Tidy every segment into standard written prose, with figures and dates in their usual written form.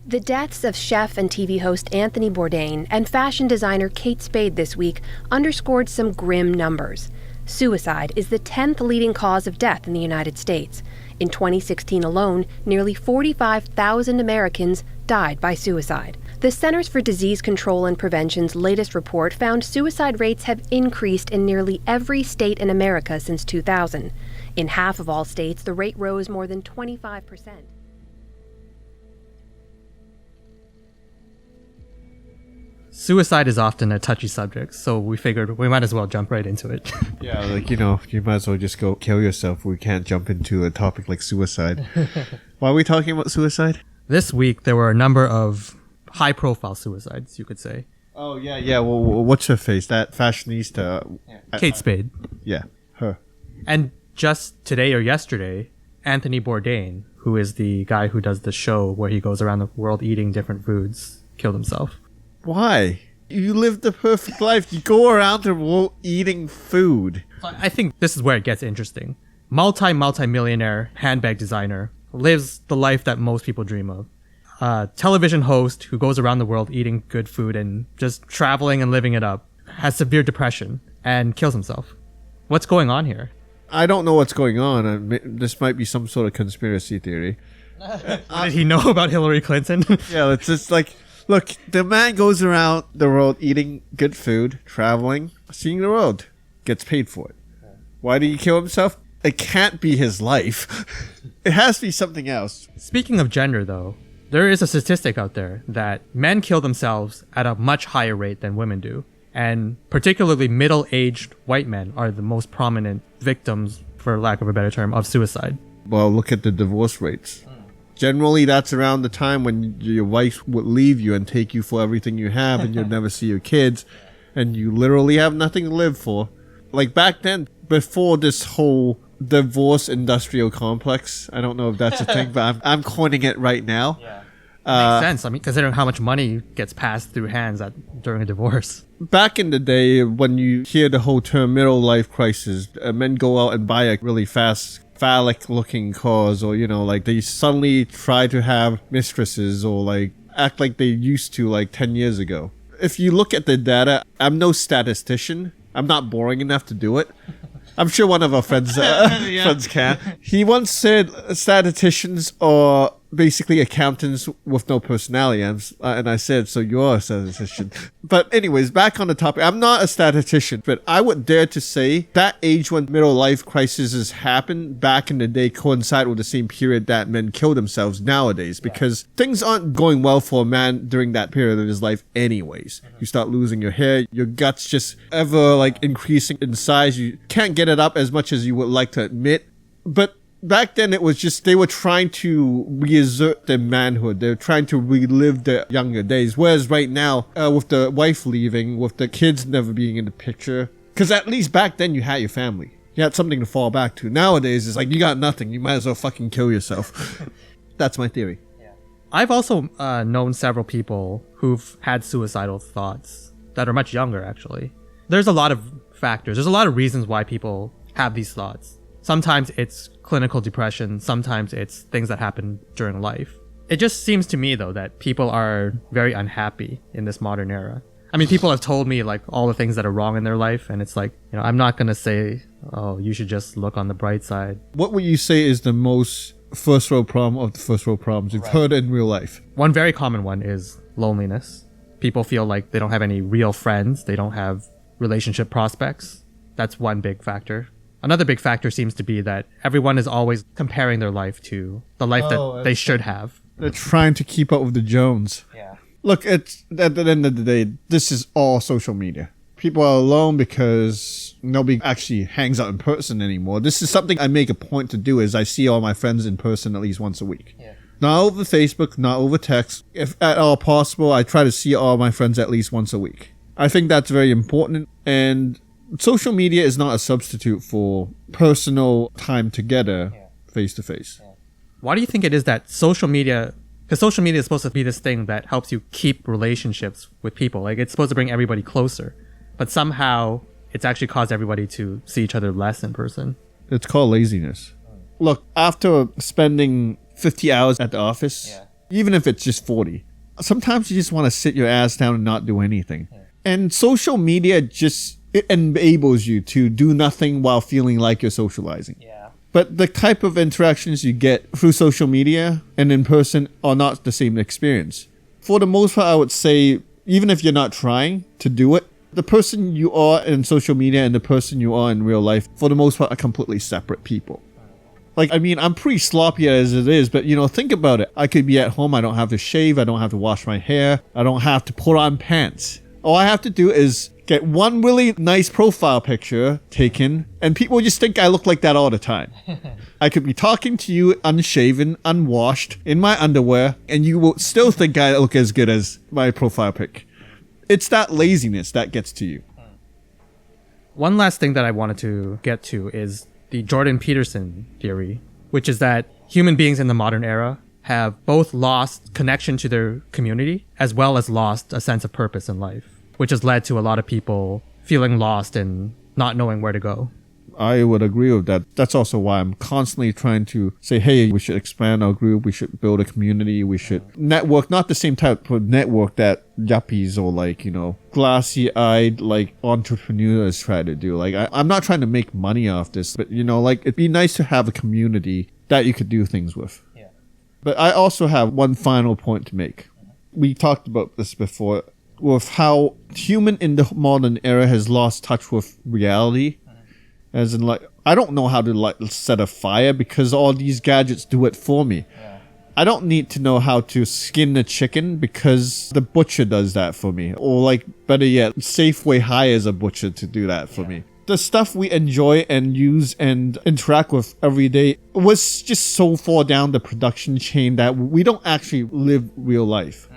The deaths of chef and TV host Anthony Bourdain and fashion designer Kate Spade this week underscored some grim numbers. Suicide is the 10th leading cause of death in the United States. In 2016 alone, nearly 45,000 Americans died by suicide. The Centers for Disease Control and Prevention's latest report found suicide rates have increased in nearly every state in America since 2000. In half of all states, the rate rose more than 25%. Suicide is often a touchy subject, so we figured we might as well jump right into it. Yeah, like, you might as well just go kill yourself. We can't jump into a topic like suicide. Why are we talking about suicide? This week, there were a number of high-profile suicides, you could say. Oh, yeah. Well, what's her face? That fashionista. Kate Spade. Yeah, her. And just today or yesterday, Anthony Bourdain, who is the guy who does the show where he goes around the world eating different foods, killed himself. Why? You live the perfect life. You go around the world eating food. I think this is where it gets interesting. Multi-millionaire handbag designer, lives the life that most people dream of. Television host who goes around the world eating good food and just traveling and living it up, has severe depression and kills himself. What's going on here? I don't know what's going on. This might be some sort of conspiracy theory. Did he know about Hillary Clinton? Yeah, it's just like, look, the man goes around the world eating good food, traveling, seeing the world, gets paid for it. Why did he kill himself? It can't be his life. It has to be something else. Speaking of gender, though, there is a statistic out there that men kill themselves at a much higher rate than women do. And particularly middle-aged white men are the most prominent victims, for lack of a better term, of suicide. Well, look at the divorce rates. Generally, that's around the time when your wife would leave you and take you for everything you have, and you'll never see your kids, and you literally have nothing to live for. Like back then, before this whole divorce industrial complex, I don't know if that's a thing, but I'm coining it right now. Yeah. Makes sense. I mean, considering how much money gets passed through hands during a divorce. Back in the day, when you hear the whole term middle life crisis, men go out and buy a really fast phallic looking cars, or like they suddenly try to have mistresses, or like act like they used to like 10 years ago. If you look at the data, I'm no statistician. I'm not boring enough to do it. I'm sure one of our friends friends can. He once said statisticians are basically accountants with no personality. And I said, so you're a statistician. But anyways, back on the topic. I'm not a statistician, but I would dare to say that age when middle life crises happened back in the day coincide with the same period that men kill themselves nowadays, because things aren't going well for a man during that period of his life anyways. You start losing your hair, your guts just ever like increasing in size. You can't get it up as much as you would like to admit. But back then, it was just they were trying to reassert their manhood. They were trying to relive their younger days. Whereas right now, with the wife leaving, with the kids never being in the picture, because at least back then you had your family. You had something to fall back to. Nowadays, it's like you got nothing. You might as well fucking kill yourself. That's my theory. Yeah. I've also known several people who've had suicidal thoughts that are much younger, actually. There's a lot of factors. There's a lot of reasons why people have these thoughts. Sometimes it's clinical depression. Sometimes it's things that happen during life. It just seems to me, though, that people are very unhappy in this modern era. I mean, people have told me like all the things that are wrong in their life. And it's like, I'm not going to say, oh, you should just look on the bright side. What would you say is the most first world problem of the first world problems you've heard in real life? One very common one is loneliness. People feel like they don't have any real friends. They don't have relationship prospects. That's one big factor. Another big factor seems to be that everyone is always comparing their life to the life that they should have. They're trying to keep up with the Jones. Yeah. Look, at the end of the day, this is all social media. People are alone because nobody actually hangs out in person anymore. This is something I make a point to do, is I see all my friends in person at least once a week. Yeah. Not over Facebook, not over text. If at all possible, I try to see all my friends at least once a week. I think that's very important, and social media is not a substitute for personal time together, face to face. Why do you think it is that social media, because social media is supposed to be this thing that helps you keep relationships with people, like it's supposed to bring everybody closer, but somehow it's actually caused everybody to see each other less in person? It's called laziness. Look, after spending 50 hours at the office, even if it's just 40. Sometimes you just want to sit your ass down and not do anything. And social media it enables you to do nothing while feeling like you're socializing. Yeah. But the type of interactions you get through social media and in person are not the same experience. For the most part, I would say, even if you're not trying to do it, the person you are in social media and the person you are in real life, for the most part, are completely separate people. Like, I mean, I'm pretty sloppy as it is, but, think about it. I could be at home, I don't have to shave, I don't have to wash my hair, I don't have to put on pants. All I have to do is get one really nice profile picture taken, and people just think I look like that all the time. I could be talking to you unshaven, unwashed, in my underwear, and you will still think I look as good as my profile pic. It's that laziness that gets to you. One last thing that I wanted to get to is the Jordan Peterson theory, which is that human beings in the modern era have both lost connection to their community as well as lost a sense of purpose in life, which has led to a lot of people feeling lost and not knowing where to go. I would agree with that. That's also why I'm constantly trying to say, hey, we should expand our group, we should build a community, we should network, not the same type of network that yuppies or glassy-eyed entrepreneurs try to do. I'm not trying to make money off this, but it'd be nice to have a community that you could do things with. Yeah. But I also have one final point to make. We talked about this before, with how human in the modern era has lost touch with reality. As in, I don't know how to set a fire because all these gadgets do it for me. Yeah. I don't need to know how to skin a chicken because the butcher does that for me. Or better yet, Safeway hires a butcher to do that for me. The stuff we enjoy and use and interact with every day was just so far down the production chain that we don't actually live real life.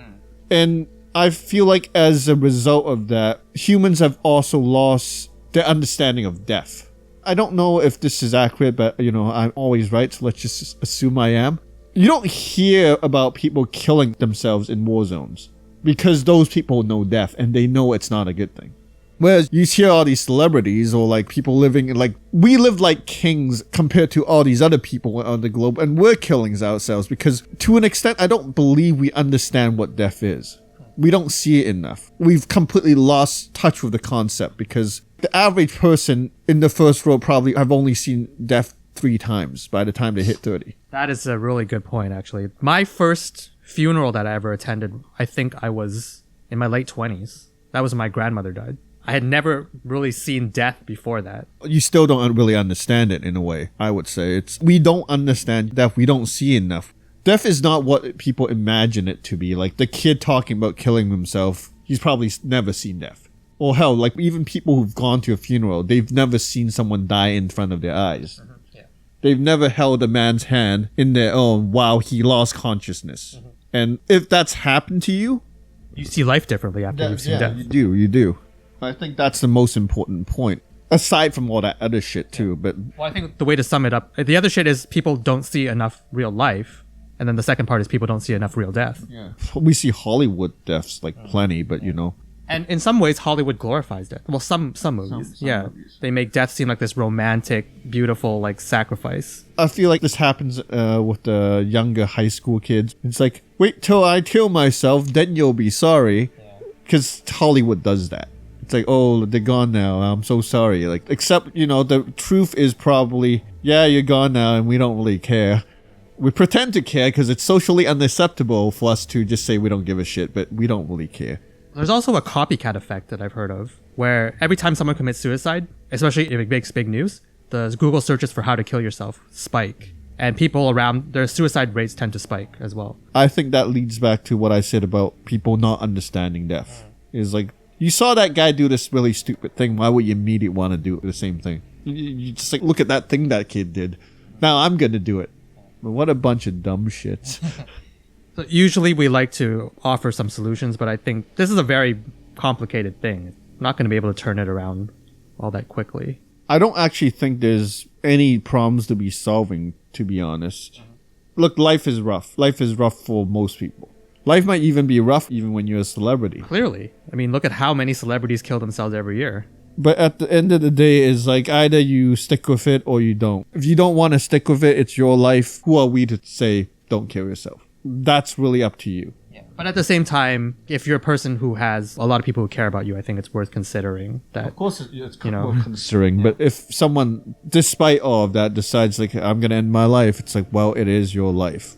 And I feel like as a result of that, humans have also lost their understanding of death. I don't know if this is accurate, but I'm always right, so let's just assume I am. You don't hear about people killing themselves in war zones because those people know death and they know it's not a good thing. Whereas you hear all these celebrities or people living we live like kings compared to all these other people on the globe, and we're killing ourselves because to an extent I don't believe we understand what death is. We don't see it enough. We've completely lost touch with the concept because the average person in the first row probably have only seen death 3 times by the time they hit 30. That is a really good point, actually. My first funeral that I ever attended, I think I was in my late 20s. That was when my grandmother died. I had never really seen death before that. You still don't really understand it in a way, I would say. We don't understand death. We don't see enough. Death is not what people imagine it to be. The kid talking about killing himself, he's probably never seen death. Or hell, even people who've gone to a funeral, they've never seen someone die in front of their eyes. Mm-hmm. Yeah. They've never held a man's hand in their own while he lost consciousness. Mm-hmm. And if that's happened to you, you see life differently after you've seen death. You do. I think that's the most important point. Aside from all that other shit too, but... Well, I think the way to sum it up, the other shit is people don't see enough real life. And then the second part is people don't see enough real death. Yeah. We see Hollywood deaths plenty, but And in some ways, Hollywood glorifies death. Well, some movies. Some movies. They make death seem like this romantic, beautiful, sacrifice. I feel like this happens with the younger high school kids. It's wait till I kill myself, then you'll be sorry. Because Hollywood does that. It's oh, they're gone now, I'm so sorry. Except, the truth is probably, yeah, you're gone now and we don't really care. We pretend to care because it's socially unacceptable for us to just say we don't give a shit, but we don't really care. There's also a copycat effect that I've heard of, where every time someone commits suicide, especially if it makes big news, the Google searches for how to kill yourself spike. And people around, their suicide rates tend to spike as well. I think that leads back to what I said about people not understanding death. Is you saw that guy do this really stupid thing, why would you immediately want to do the same thing? You just look at that thing that kid did. Now I'm going to do it. But what a bunch of dumb shits. So usually we like to offer some solutions, but I think this is a very complicated thing. I'm not going to be able to turn it around all that quickly. I don't actually think there's any problems to be solving, to be honest. Look, life is rough. Life is rough for most people. Life might even be rough even when you're a celebrity. Clearly. I mean, look at how many celebrities kill themselves every year. But at the end of the day, it's either you stick with it or you don't. If you don't want to stick with it, it's your life. Who are we to say, don't kill yourself? that's really up to you. But at the same time, if you're a person who has a lot of people who care about you, I think it's worth considering that. Of course, it's you know, worth considering. But if someone, despite all of that, decides like I'm gonna end my life, it's like, well, it is your life.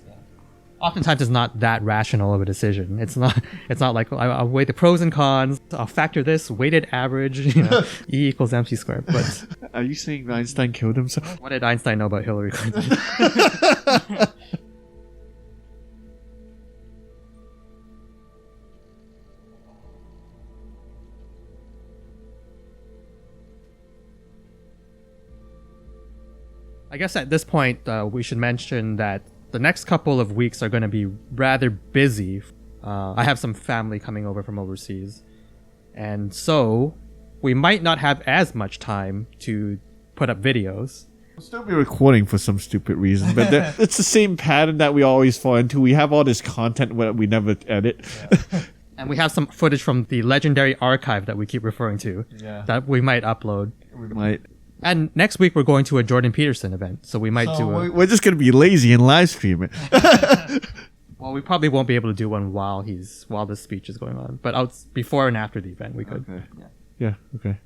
Oftentimes, it's not that rational of a decision. It's not. It's not like I'll weigh the pros and cons. I'll factor this weighted average. You know, E equals MC squared. But Are you saying Einstein killed himself? what did Einstein know about Hillary Clinton? I guess at this point, we should mention that the next couple of weeks are going to be rather busy. I have some family coming over from overseas. And so we might not have as much time to put up videos. We'll still be recording for some stupid reason, but it's the same pattern that we always fall into. We have all this content that we never edit. Yeah. And we have some footage from the legendary archive that we keep referring to that we might upload. We might. And next week we're going to a Jordan Peterson event, so we might do a... We're just going to be lazy and live stream it. Well, we probably won't be able to do one while this speech is going on, but before and after the event we could. Okay. Yeah, okay.